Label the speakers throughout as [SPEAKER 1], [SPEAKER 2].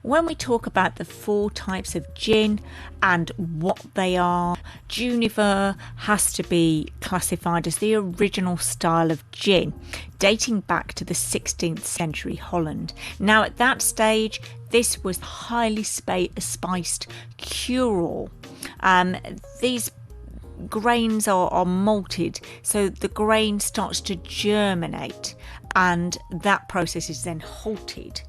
[SPEAKER 1] when we talk about the 4 types of gin and what they are, Genever has to be classified as the original style of gin, dating back to the 16th century Holland. Now, at that stage, this was highly spiced cure-all. These grains are malted, so the grain starts to germinate, and that process is then halted.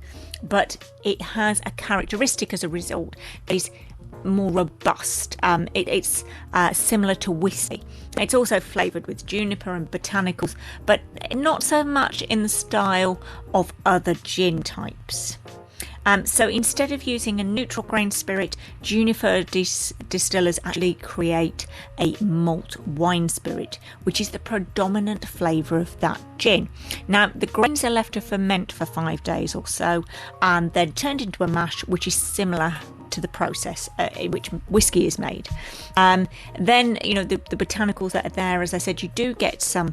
[SPEAKER 1] But it has a characteristic as a result that is more robust. It's similar to whiskey. It's also flavoured with juniper and botanicals, but not so much in the style of other gin types. So instead of using a neutral grain spirit, Genever distillers actually create a malt wine spirit, which is the predominant flavour of that gin. Now, the grains are left to ferment for 5 days or so, and then turned into a mash, which is similar to the process in which whiskey is made. Then, the botanicals that are there, as I said, you do get some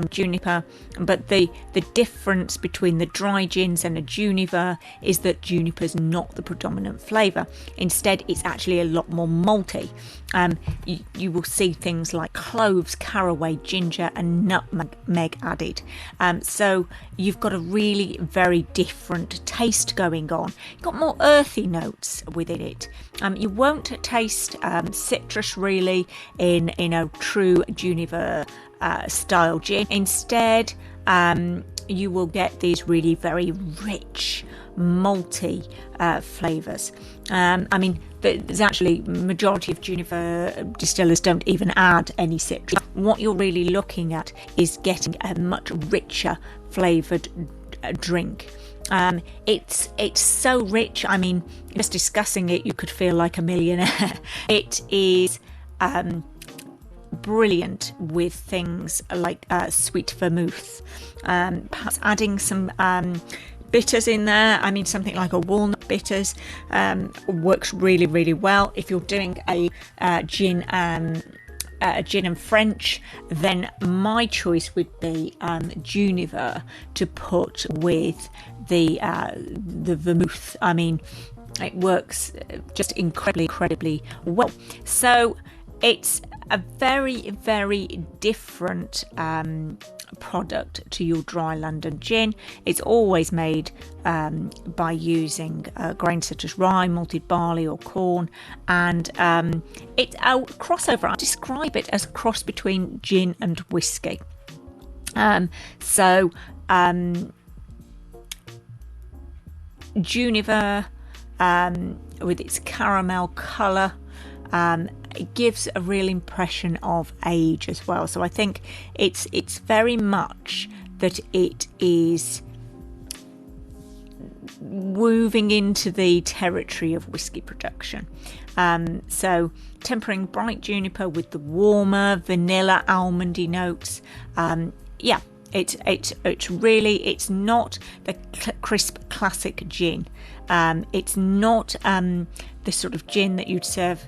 [SPEAKER 1] juniper, but the difference between the dry gins and a Genever is that juniper is not the predominant flavour. Instead, it's actually a lot more malty. You will see things like cloves, caraway, ginger and nutmeg added. So you've got a really very different taste going on. You've got more earthy notes within it. You won't taste citrus really in a true Genever style gin. Instead, you will get these really very rich, malty flavours. There's actually majority of Genever distillers don't even add any citrus. What you're really looking at is getting a much richer flavoured drink. It's so rich. Just discussing it, you could feel like a millionaire. It is brilliant with things like sweet vermouth, perhaps adding some bitters in there. Something like a walnut bitters works really, really well. If you're doing a gin and French, then my choice would be Genever to put with the vermouth. It works just incredibly well. So it's a very, very different product to your dry London gin. It's always made by using grains such as rye, malted barley or corn, and it's a crossover. I describe it as a cross between gin and whiskey. Genever, with its caramel colour, it gives a real impression of age as well. So I think it's very much that it is moving into the territory of whiskey production. So tempering bright juniper with the warmer vanilla almondy notes. It's not the crisp classic gin. It's not the sort of gin that you'd serve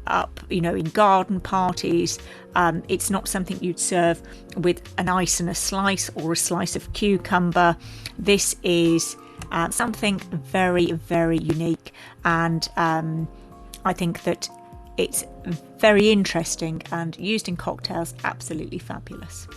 [SPEAKER 1] up, in garden parties. It's not something you'd serve with an ice and a slice or a slice of cucumber. This is something very, very unique, and I think that it's very interesting, and used in cocktails, absolutely fabulous.